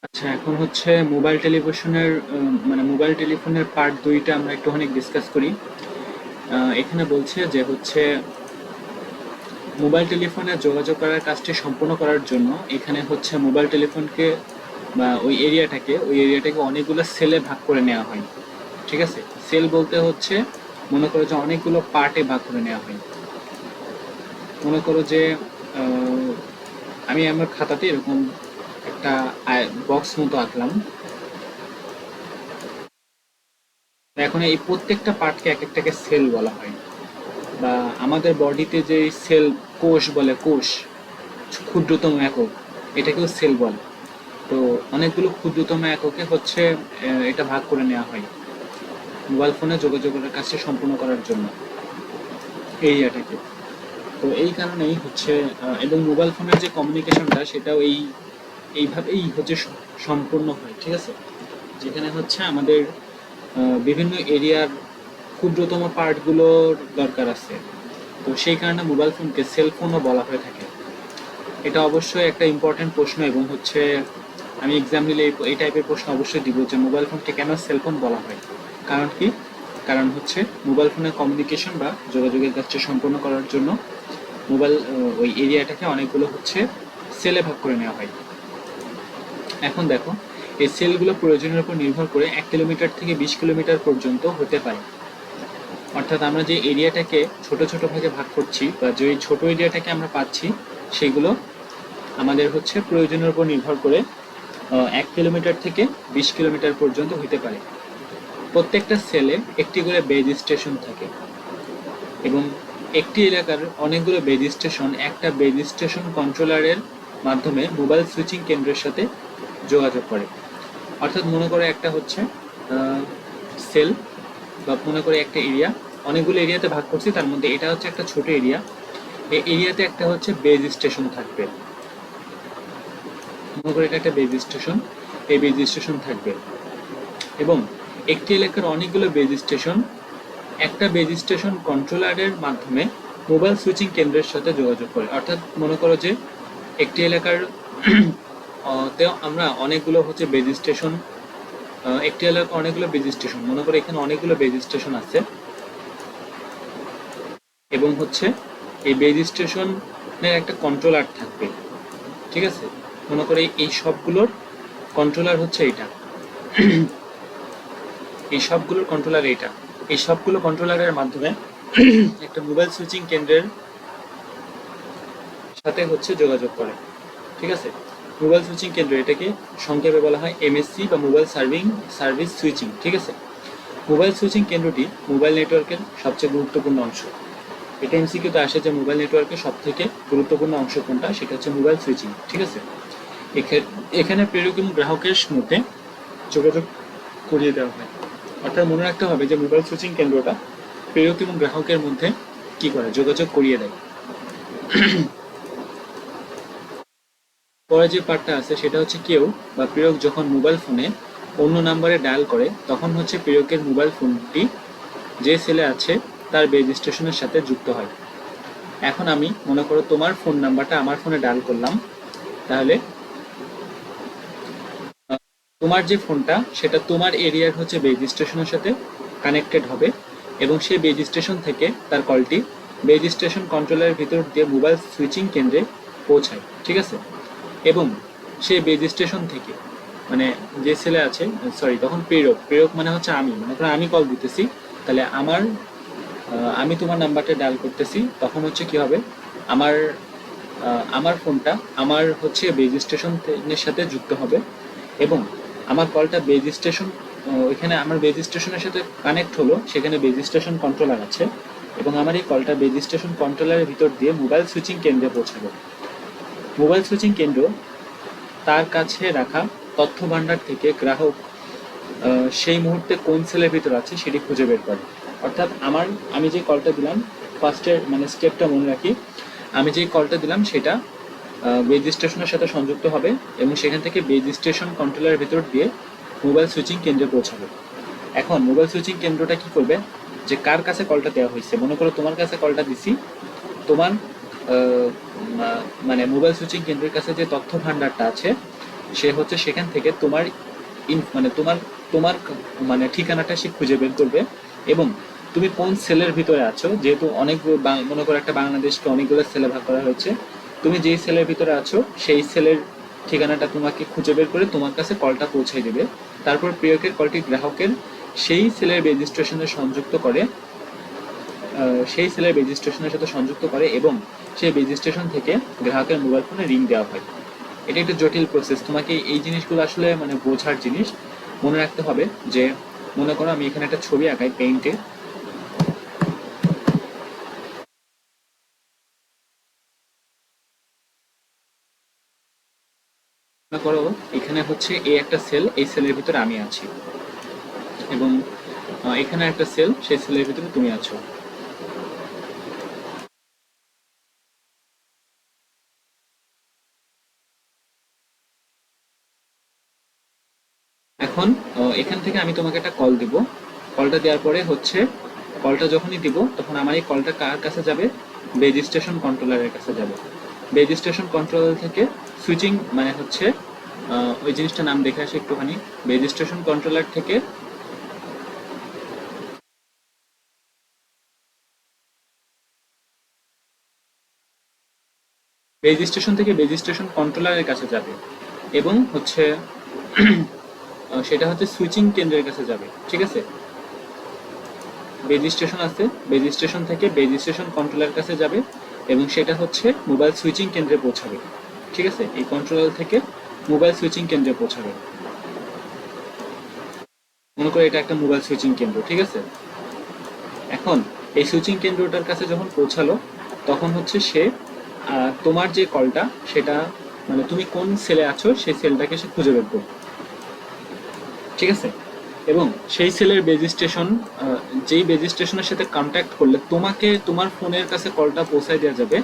আচ্ছা, এখন হচ্ছে মোবাইল টেলিভিশনের মানে মোবাইল টেলিফোনের পার্ট ২টা আমরা একটুখানি ডিসকাস করি। এখানে বলছে যে হচ্ছে মোবাইল টেলিফোনে যোগাযোগ করার কাজটি সম্পূর্ণ করার জন্য এখানে হচ্ছে মোবাইল টেলিফোনকে বা ওই এরিয়াটাকে অনেকগুলো সেলে ভাগ করে নেওয়া হয়। ঠিক আছে? সেল বলতে হচ্ছে মনে করো যে অনেকগুলো পার্টে ভাগ করে নেওয়া হয়। মনে করো যে আহ, আমি আমার খাতাতে এরকম একটা বক্স মতো আঁকলাম। এখন এই প্রত্যেকটা পার্টকে এক একটাকে সেল বলা হয়, বা আমাদের বডিতে যে সেল, কোষ বলে, কোষ ক্ষুদ্রতম একক, এটাকেও সেল বলে। তো অনেকগুলো ক্ষুদ্রতম এককে হচ্ছে এটা ভাগ করে নেওয়া হয় মোবাইল ফোনে যোগাযোগের কাজটি সম্পূর্ণ করার জন্য এরিয়াটাকে। তো এই কারণেই হচ্ছে এবং মোবাইল ফোনের যে কমিউনিকেশনটা সেটাও এইভাবেই হচ্ছে সম্পূর্ণ হয়। ঠিক আছে? যেখানে হচ্ছে আমাদের বিভিন্ন এরিয়ার ক্ষুদ্রতম পার্টগুলোর দরকার আছে। তো সেই কারণে মোবাইল ফোনকে সেলফোনও বলা হয়ে থাকে। এটা অবশ্যই একটা ইম্পর্টেন্ট প্রশ্ন, এবং হচ্ছে আমি এক্সাম নিলে এই টাইপের প্রশ্ন অবশ্যই দিব যে মোবাইল ফোনকে কেন সেলফোন বলা হয়। কারণ কি? কারণ হচ্ছে মোবাইল ফোনের কমিউনিকেশন বা যোগাযোগের কাজটি সম্পন্ন করার জন্য মোবাইল ওই এরিয়াটাকে অনেকগুলো হচ্ছে সেলে ভাগ করে নেওয়া হয়। এখন দেখো, এই সেলগুলো প্রয়োজনের উপর নির্ভর করে ১ কিলোমিটার থেকে ২০ কিলোমিটার পর্যন্ত হতে পারে। অর্থাৎ আমরা যে এরিয়াটাকে ছোট ছোট ভাগে ভাগ করছি বা যে ছোট এরিয়াটাকে আমরা পাচ্ছি, সেগুলো আমাদের হচ্ছে প্রয়োজনের উপর নির্ভর করে ১ কিলোমিটার থেকে ২০ কিলোমিটার পর্যন্ত হতে পারে। প্রত্যেকটা সেলে একটি করে বেজ স্টেশন থাকে, এবং একটি এলাকার অনেকগুলো বেজ স্টেশন একটা বেজ স্টেশন কন্ট্রোলারের মাধ্যমে মোবাইল সুইচিং কেন্দ্রের সাথে যোগাযোগ করে। অর্থাৎ মনে করে একটা হচ্ছে সেল, বা মনে করে একটা এরিয়া, অনেকগুলো এরিয়াতে ভাগ করছি, তার মধ্যে এটা হচ্ছে একটা ছোট এরিয়া। এই এরিয়াতে একটা হচ্ছে বেজ স্টেশন থাকবে। মনে করে এটা একটা বেজ স্টেশন, এই বেজ স্টেশন থাকবে, এবং একটি এলাকার অনেকগুলো বেজ স্টেশন একটা বেজ স্টেশন কন্ট্রোলারের মাধ্যমে মোবাইল সুইচিং কেন্দ্রের সাথে যোগাযোগ করে। অর্থাৎ মনে করো যে একটি এলাকার তেও আমরা অনেকগুলো হচ্ছে বেজ স্টেশন, একটি এলাকার অনেকগুলো বেজ স্টেশন, মনে করো এখানে অনেকগুলো বেজ স্টেশন আছে, এবং হচ্ছে এই বেজ স্টেশনের একটা কন্ট্রোলার থাকবে। ঠিক আছে? মনে করে এই সবগুলোর কন্ট্রোলার হচ্ছে এইটা, এই সবগুলোর কন্ট্রোলার এইটা, এই সবগুলো কন্ট্রোলারের মাধ্যমে একটা মোবাইল সুইচিং কেন্দ্রের সাথে হচ্ছে যোগাযোগ করে। ঠিক আছে? মোবাইল সুইচিং কেন্দ্র, এটাকে সংক্ষেপে বলা হয় এমএসসি বা মোবাইল সার্ভিস সুইচিং। ঠিক আছে? মোবাইল সুইচিং কেন্দ্রটি মোবাইল নেটওয়ার্কের সবচেয়ে গুরুত্বপূর্ণ অংশ। এটা এমসিকিউতে আসে যে মোবাইল নেটওয়ার্কের সব থেকে গুরুত্বপূর্ণ অংশ কোনটা, সেটা হচ্ছে মোবাইল সুইচিং। ঠিক আছে? এখানে প্রেরক এবং গ্রাহকের মধ্যে যোগাযোগ করিয়ে দেওয়া হয়। অর্থাৎ মনে রাখতে হবে যে মোবাইল সুইচিং কেন্দ্রটা প্রেরক এবং গ্রাহকের মধ্যে কি করে, যোগাযোগ করিয়ে দেয়। পরে যে পার্টটা আছে সেটা হচ্ছে কেউ বা প্রেরক যখন মোবাইল ফোনে অন্য নাম্বারে ডায়াল করে, তখন হচ্ছে প্রেরকের মোবাইল ফোনটি যে সেলে আছে তার বেজ স্টেশনের সাথে যুক্ত হয়। এখন আমি মনে করো তোমার ফোন নাম্বারটা আমার ফোনে ডায়াল করলাম, তাহলে তোমার যে ফোনটা সেটা তোমার এরিয়ার হচ্ছে বেজ স্টেশনের সাথে কানেক্টেড হবে, এবং সেই বেজ স্টেশন থেকে তার কলটি বেজ স্টেশন কন্ট্রোলারের ভিতর দিয়ে মোবাইল সুইচিং কেন্দ্রে পৌঁছায়। ঠিক আছে? এবং সেই বেজ স্টেশন থেকে, মানে যে ছেলে আছে, সরি, তখন প্রেরক, প্রেরক মানে হচ্ছে আমি, মনে করো আমি কল দিতেছি, তাহলে আমি তোমার নাম্বারটা ডায়াল করতেছি, তখন হচ্ছে কি হবে, আমার আমার ফোনটা আমার হচ্ছে বেজ স্টেশনের সাথে যুক্ত হবে, এবং আমার কলটা বেজ স্টেশন, ওইখানে আমার বেজ স্টেশনের সাথে কানেক্ট হলো, সেখানে বেজ স্টেশন কন্ট্রোলার আছে, এবং আমার এই কলটা বেজ স্টেশন কন্ট্রোলারের ভিতর দিয়ে মোবাইল সুইচিং কেন্দ্রে পৌঁছাবে। মোবাইল সুইচিং কেন্দ্র তার কাছে রাখা তথ্য ভান্ডার থেকে গ্রাহক সেই মুহূর্তে কোন সেলের ভিতর আছে সেটি খুঁজে বের করে। অর্থাৎ আমি যে কলটা দিলাম, ফার্স্টের মানে স্টেপটা মনে রাখি, আমি যে কলটা দিলাম সেটা বেজ স্টেশনের সাথে সংযুক্ত হবে, এবং সেখান থেকে বেজ স্টেশন কন্ট্রোলারের ভিতর দিয়ে মোবাইল সুইচিং কেন্দ্রে পৌঁছাবে। এখন মোবাইল সুইচিং কেন্দ্রটা কি করবে, যে কার কাছে কলটা দেওয়া হয়েছে, মনে করো তোমার কাছে কলটা দিছি, তোমার মানে মোবাইল সুইচিং কেন্দ্রের কাছে যে তথ্য ভান্ডারটা আছে সে হচ্ছে সেখান থেকে তোমার মানে তোমার তোমার মানে ঠিকানাটা সে খুঁজে বের করবে, এবং তুমি কোন সেলের ভিতরে আছো, যেহেতু অনেক মনে করো একটা বাংলাদেশকে অনেকগুলো সেলে ভাগ করা হয়েছে, তুমি যেই সেলের ভিতরে আছো সেই সেলের ঠিকানাটা তোমাকে খুঁজে বের করে তোমার কাছে কলটা পৌঁছে দেবে। তারপর প্রেরকের কলটি গ্রাহকের সেই সেলের রেজিস্ট্রেশনে সংযুক্ত করে, সেই সেলের রেজিস্ট্রেশনের সাথে সংযুক্ত করে, এবং সেই রেজিস্ট্রেশন থেকে গ্রাহকের মোবাইল ফোনে রিং দেওয়া হয়। এটা একটা জটিল প্রসেস, তোমাকে এই জিনিসগুলো আসলে মানে বোঝার জিনিস, মনে রাখতে হবে যে মনে করো আমি এখানে একটা ছবি আঁকাই পেইন্টে, মনে করো এখানে হচ্ছে এই একটা সেল, এই সেলের ভিতরে আমি আছি, এবং এখানে একটা সেল, সেই সেলের ভিতরে তুমি আছো। এখন এখান থেকে আমি তোমাকে একটা কল দিব, কলটা দেওয়ার পরে হচ্ছে কলটা যখনই দিব তখন আমার এই কলটা কার কাছে যাবে, রেজিস্ট্রেশন কন্ট্রোলারের কাছে যাবে। রেজিস্ট্রেশন কন্ট্রোলার থেকে সুইচিং মানে হচ্ছে ওই জিনিসটার নাম দেখে আসি একটুখানি। রেজিস্ট্রেশন কন্ট্রোলার থেকে রেজিস্ট্রেশন কন্ট্রোলারের কাছে যাবে, এবং হচ্ছে সেটা হচ্ছে সুইচিং কেন্দ্রের কাছে যাবে, ঠিক আছে। রেজিস্ট্রেশন আছে, রেজিস্ট্রেশন থেকে রেজিস্ট্রেশন কন্ট্রোলার কাছে যাবে, এবং সেটা হচ্ছে মোবাইল সুইচিং কেন্দ্রে পৌঁছাবে, ঠিক আছে। এই কন্ট্রোলার থেকে মোবাইল সুইচিং কেন্দ্রে পৌঁছাবে, মনে করো এটা একটা মোবাইল সুইচিং কেন্দ্র, ঠিক আছে। এখন এই সুইচিং কেন্দ্রটার কাছে যখন পৌঁছালো তখন হচ্ছে সে তোমার যে কলটা সেটা মানে তুমি কোন সেলে আছো সেই সেলটাকে সে খুঁজে বের করবে, ঠিক আছে। এবং সেই সেলের বেজ স্টেশন, যেই বেজ স্টেশনের সাথে কন্ট্যাক্ট করলে তোমাকে তোমার ফোনের কাছে কলটা পৌঁছায় দেওয়া যাবে,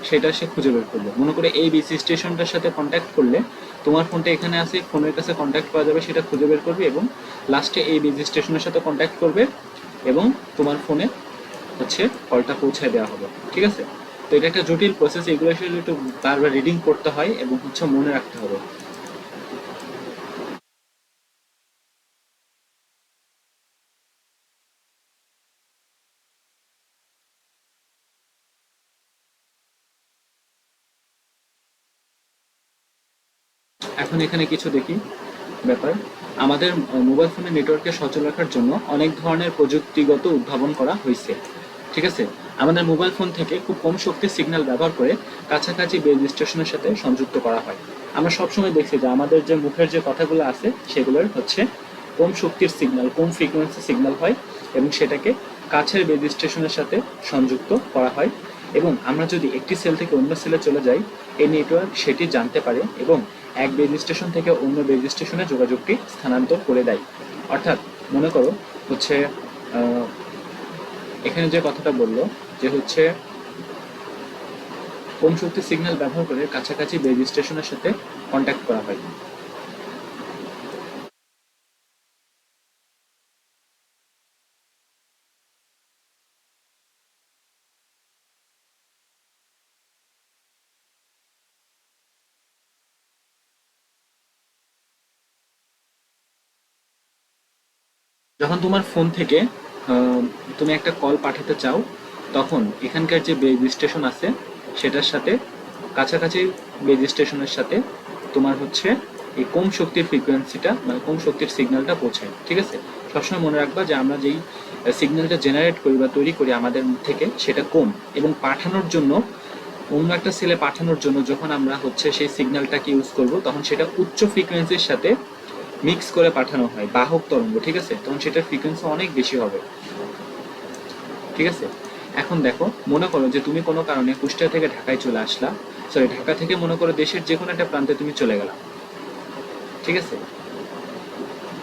সেটা সে খুঁজে বের করবে। মনে করে এই বেজ স্টেশনটার সাথে কন্ট্যাক্ট করলে তোমার ফোনটা এখানে আছে, ফোনের কাছে কন্ট্যাক্ট করা যাবে, সেটা খুঁজে বের করবে, এবং লাস্টে এই বেজ স্টেশনের সাথে কন্ট্যাক্ট করবে, এবং তোমার ফোনে হচ্ছে কলটা পৌঁছায় দেওয়া হবে, ঠিক আছে। তো এটা একটা জটিল প্রসেস, এগুলো আসলে একটু বারবার রিডিং করতে হয় এবং হচ্ছে মনে রাখতে হবে। এখন এখানে কিছু দেখি ব্যাপার। আমাদের মোবাইল ফোনের নেটওয়ার্ককে সচল রাখার জন্য অনেক ধরনের প্রযুক্তিগত উদ্ভাবন করা হয়েছে, ঠিক আছে। আমাদের মোবাইল ফোন থেকে খুব কম শক্তির সিগন্যাল ব্যবহার করে কাছাকাছি বেজ স্টেশনের সাথে সংযুক্ত করা হয়। আমরা সবসময় দেখছি যে আমাদের যে মুখের যে কথাগুলো আছে সেগুলোর হচ্ছে কম শক্তির সিগন্যাল, কম ফ্রিকোয়েন্সি সিগন্যাল হয়, এবং সেটাকে কাছের বেজ স্টেশনের সাথে সংযুক্ত করা হয়, এবং আমরা যদি একটি সেল থেকে অন্য সেলে চলে যাই এই নেটওয়ার্ক সেটি জানতে পারে, এবং এক বেজ স্টেশন থেকে অন্য বেজ স্টেশনে যোগাযোগটি স্থানান্তর করে দেয়। অর্থাৎ মনে করো হচ্ছে আহ, এখানে যে কথাটা বললো যে হচ্ছে কম শক্তির সিগন্যাল ব্যবহার করে কাছাকাছি বেজ স্টেশনের সাথে কন্ট্যাক্ট করা হয়। যখন তোমার ফোন থেকে আহ, তুমি একটা কল পাঠাতে চাও, তখন এখানকার যে বেজ স্টেশন আছে সেটার সাথে কাছাকাছি বেজ স্টেশনের সাথে তোমার হচ্ছে এই কম শক্তির ফ্রিকোয়েন্সিটা মানে কম শক্তির সিগন্যালটা পৌঁছায়, ঠিক আছে। সবসময় মনে রাখবা যে আমরা যেই সিগন্যালটা জেনারেট করি বা তৈরি করি আমাদের থেকে সেটা কম, এবং পাঠানোর জন্য অন্য একটা সেলে পাঠানোর জন্য যখন আমরা হচ্ছে সেই সিগন্যালটাকে ইউজ করব তখন সেটা উচ্চ ফ্রিকোয়েন্সির সাথে মিক্স করে পাঠানো হয়, বাহক তরঙ্গ, ঠিক আছে, তখন সেটার ফ্রিকোয়েন্সি অনেক বেশি হবে, ঠিক আছে। এখন দেখো মনে করো যে তুমি কোনো কারণে কুষ্টিয়া থেকে ঢাকায় চলে আসলা, সরি ঢাকা থেকে মনে করো দেশের যে কোনো একটা প্রান্তে তুমি চলে গেলা, ঠিক আছে।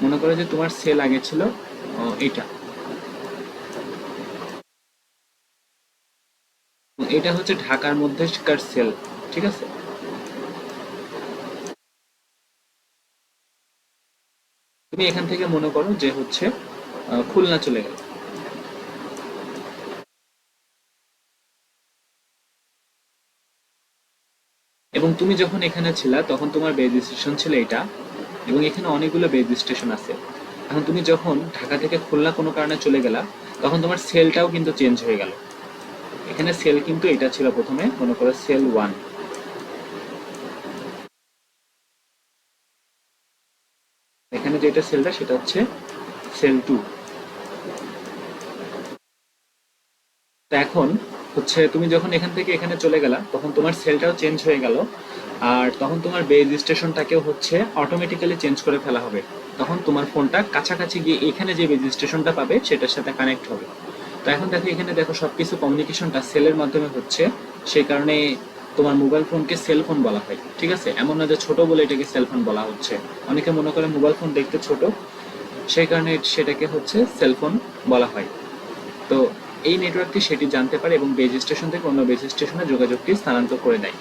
মনে করো যে তোমার সেল আগে ছিল এটা, এটা হচ্ছে ঢাকার মধ্যেকার সেল, ঠিক আছে। তুমি এখান থেকে মনে করো যে হচ্ছে খুলনা চলে গেল, এবং তুমি যখন এখানে ছিলা তখন তোমার বেজ স্টেশন ছিল এটা, এবং এখানে অনেকগুলো বেজ স্টেশন আছে। এখন তুমি যখন ঢাকা থেকে খুলনা কোনো কারণে চলে গেলা, তখন তোমার সেলটাও কিন্তু চেঞ্জ হয়ে গেল। এখানে সেল কিন্তু এটা ছিল প্রথমে, মনে করো সেল 1, এখানে যেটা সেলটা সেটা হচ্ছে সেল 2। তো এখন হচ্ছে তুমি যখন এখান থেকে এখানে চলে গেলা, তখন তোমার সেলটাও চেঞ্জ হয়ে গেল, আর তখন তোমার বেজ স্টেশনটাকেও হচ্ছে অটোমেটিক্যালি চেঞ্জ করে ফেলা হবে। তখন তোমার ফোনটা কাছাকাছি গিয়ে এখানে যে বেজ স্টেশনটা পাবে সেটার সাথে কানেক্ট হবে। তো এখন দেখো এখানে দেখো সবকিছু কমিউনিকেশনটা সেলের মাধ্যমে হচ্ছে, সেই কারণে তোমার মোবাইল ফোনকে সেল ফোন বলা হয়। ঠিক আছে, এমন না যে ছোট বলে এটাকে সেল ফোন বলা হচ্ছে। অনেকে মনে করে মোবাইল ফোন দেখতে ছোট, সেই কারণে সেটাকে হচ্ছে সেল ফোন বলা হয়। তো এই নেটওয়ার্কটি সেটি জানতে পারে এবং বেজ স্টেশন থেকে অন্য বেজ স্টেশনে যোগাযোগটি স্থানান্তর করে দেয়।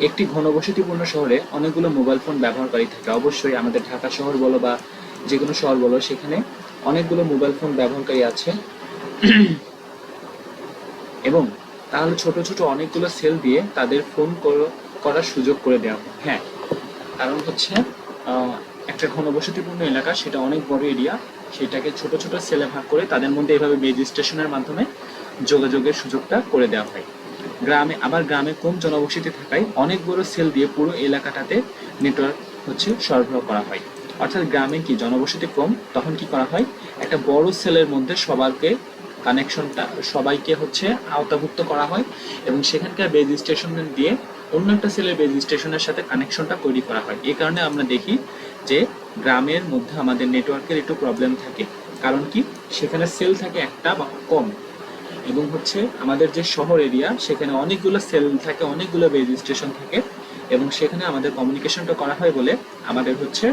একটি ঘনবসতিপূর্ণ শহরে অনেকগুলো মোবাইল ফোন ব্যবহারকারী থাকে। অবশ্যই আমাদের ঢাকা শহর বলো বা যে কোনো শহর বলো, সেখানে অনেকগুলো মোবাইল ফোন ব্যবহারকারী আছে। এবং তাহলে ছোট ছোট অনেকগুলো সেল দিয়ে তাদের ফোন করার সুযোগ করে দেওয়া হয়। হ্যাঁ, কারণ হচ্ছে একটা ঘনবসতিপূর্ণ এলাকা, সেটা অনেক বড় এরিয়া, সেটাকে ছোট ছোট সেলে ভাগ করে তাদের মধ্যে এভাবে বেজ স্টেশনের মাধ্যমে যোগাযোগের সুযোগটা করে দেওয়া হয়। গ্রামে কম জনবসতি থাকায় অনেক বড় সেল দিয়ে পুরো এলাকাটাতে নেটওয়ার্ক হচ্ছে সরবরাহ করা হয়। অর্থাৎ গ্রামে কি জনবসতি কম, তখন কি করা হয়, একটা বড় সেলের মধ্যে সবাইকে হচ্ছে আওতাভুক্ত করা হয়, এবং সেখানকার বেজ স্টেশন দিয়ে অন্য একটা সেলের বেজ স্টেশনের সাথে কানেকশনটা তৈরি করা হয়। এই কারণে আমরা দেখি যে গ্রামের মধ্যে আমাদের নেটওয়ার্কের একটু প্রবলেম থাকে। কারণ কি, সেখানে সেল থাকে একটা বা কম, এবং হচ্ছে আমাদের যে শহর এরিয়া সেখানে অনেকগুলো সেল থাকে, অনেকগুলো বেজ স্টেশন থাকে, এবং সেখানে আমাদের কমিউনিকেশনটা করা হয় বলে আমাদের হচ্ছে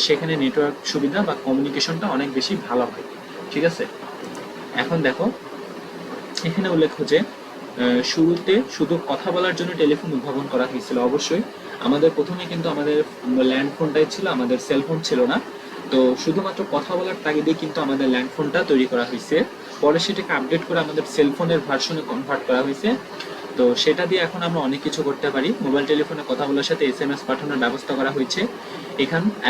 সেখানে নেটওয়ার্ক সুবিধা বা কমিউনিকেশনটা অনেক বেশি ভালো হয়। ঠিক আছে, এখন দেখো এখানে উল্লেখ্য যে শুরুতে শুধু কথা বলার জন্য টেলিফোন উদ্ভাবন করা হয়েছিল। অবশ্যই আমাদের প্রথমে কিন্তু আমাদের ল্যান্ড ফোনটাই ছিল, আমাদের সেল ফোন ছিল না। তো শুধুমাত্র কথা বলার তাগিদে কিন্তু আমাদের ল্যান্ড ফোনটা তৈরি করা হয়েছে। পরে সেটাকে আপডেট করে আমাদের সেল ফোনের ভার্সনে কনভার্ট করা হয়েছে। তো সেটা দিয়ে এখন আমরা অনেক কিছু করতে পারি। মোবাইল টেলিফোনে কথা বলার সাথে SMS পাঠানোর ব্যবস্থা করা হয়েছে।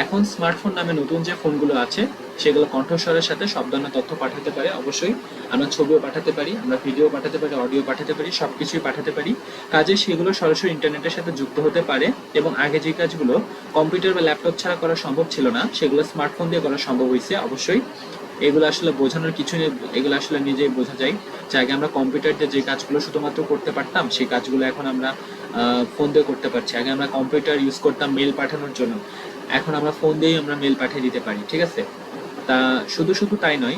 এখন স্মার্টফোন নামে নতুন যে ফোনগুলো আছে, সেগুলো কণ্ঠস্বরের সাথে সব ধরনের তথ্য পাঠাতে পারে। অবশ্যই আমরা ছবিও পাঠাতে পারি, আমরা ভিডিও পাঠাতে পারি, অডিও পাঠাতে পারি, সব কিছুই পাঠাতে পারি। কাজে সেগুলো সরাসরি ইন্টারনেটের সাথে যুক্ত হতে পারে, এবং আগে যে কাজগুলো কম্পিউটার বা ল্যাপটপ ছাড়া করা সম্ভব ছিল না, সেগুলো স্মার্টফোন দিয়ে করা সম্ভব হয়েছে। অবশ্যই এগুলো আসলে বোঝানোর কিছু নেই, এগুলো আসলে নিজেই বোঝা যায় যে আগে আমরা কম্পিউটার দিয়ে যে কাজগুলো শুধুমাত্র করতে পারতাম, সেই কাজগুলো এখন আমরা ফোন দিয়ে করতে পারছি। আগে আমরা কম্পিউটার ইউজ করতাম মেল পাঠানোর জন্য, এখন আমরা ফোন দিয়েই আমরা মেল পাঠিয়ে দিতে পারি। ঠিক আছে, তা শুধু শুধু তাই নয়,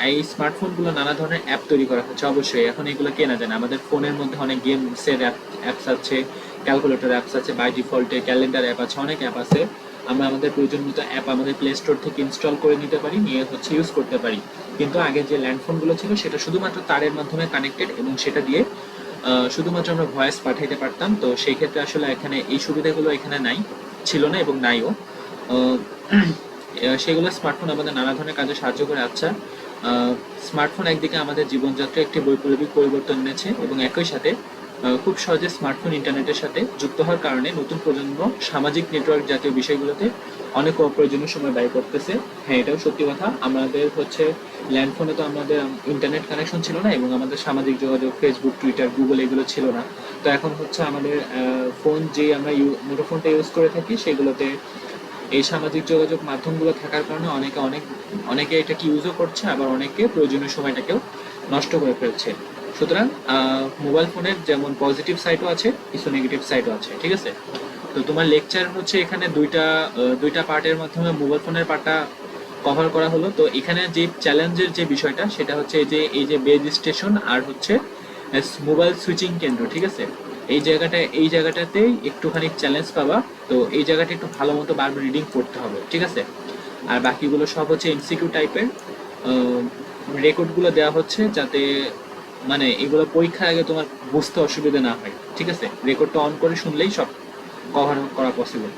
এই স্মার্টফোনগুলো নানা ধরনের অ্যাপ তৈরি করা হচ্ছে। অবশ্যই এখন এগুলো কে না জানে, আমাদের ফোনের মধ্যে অনেক গেমসের অ্যাপস আছে, ক্যালকুলেটর অ্যাপস আছে, বাই ডিফল্টে ক্যালেন্ডার অ্যাপ আছে, অনেক অ্যাপ আছে। আমরা আমাদের প্রয়োজন মতো অ্যাপ আমাদের প্লে স্টোর থেকে ইনস্টল করে নিতে পারি, নিয়ে হচ্ছে ইউজ করতে পারি। কিন্তু আগে যে ল্যান্ডফোনগুলো ছিল সেটা শুধুমাত্র তারের মাধ্যমে কানেক্টেড, এবং সেটা দিয়ে শুধুমাত্র আমরা ভয়েস পাঠাইতে পারতাম। তো সেই ক্ষেত্রে আসলে এখানে এই সুবিধাগুলো এখানে ছিল না এবং নাইও। সেগুলো স্মার্টফোন আমাদের নানা ধরনের কাজে সাহায্য করে। আচ্ছা, স্মার্টফোন একদিকে আমাদের জীবনযাত্রায় একটি বৈপ্লবিক পরিবর্তন এনেছে, এবং একই সাথে খুব সহজে স্মার্টফোন ইন্টারনেটের সাথে যুক্ত হওয়ার কারণে নতুন প্রজন্ম সামাজিক নেটওয়ার্ক জাতীয় বিষয়গুলোতে অনেক অপ্রয়োজনীয় সময় ব্যয় করতেছে। হ্যাঁ, এটাও সত্যি কথা। আমাদের হচ্ছে ল্যান্ডফোনে তো আমাদের ইন্টারনেট কানেকশন ছিল না, এবং আমাদের সামাজিক যোগাযোগ ফেসবুক, টুইটার, গুগল এগুলো ছিল না। তো এখন হচ্ছে আমাদের ফোন যে আমরা মুঠোফোনটা ইউজ করে থাকি, সেগুলোতে এই সামাজিক যোগাযোগ মাধ্যমগুলো থাকার কারণে অনেকে এটাকে ইউজও করছে, আবার অনেকে প্রয়োজনীয় সময়টাকেও নষ্ট করে ফেলছে। সুতরাং মোবাইল ফোনের যেমন পজিটিভ সাইডও আছে, কিছু নেগেটিভ সাইডও আছে। ঠিক আছে, তো তোমার লেকচার হচ্ছে এখানে দুইটা পার্টের মাধ্যমে মোবাইল ফোনের পার্টটা কভার করা হলো। তো এখানে যে চ্যালেঞ্জের যে বিষয়টা, সেটা হচ্ছে এই যে বেজ স্টেশন আর হচ্ছে মোবাইল সুইচিং কেন্দ্র। ঠিক আছে, এই জায়গাটাতেই একটুখানি চ্যালেঞ্জ পাবা। তো এই জায়গাটা একটু ভালো মতো বারবার রিডিং করতে হবে। ঠিক আছে, আর বাকিগুলো সব হচ্ছে এমসিকিউ টাইপের রেকর্ডগুলো দেওয়া হচ্ছে, যাতে মানে এগুলো পরীক্ষার আগে তোমার বুঝতে অসুবিধা না হয়। ঠিক আছে, রেকর্ডটা অন করে শুনলেই সব কভার করা পসিবল।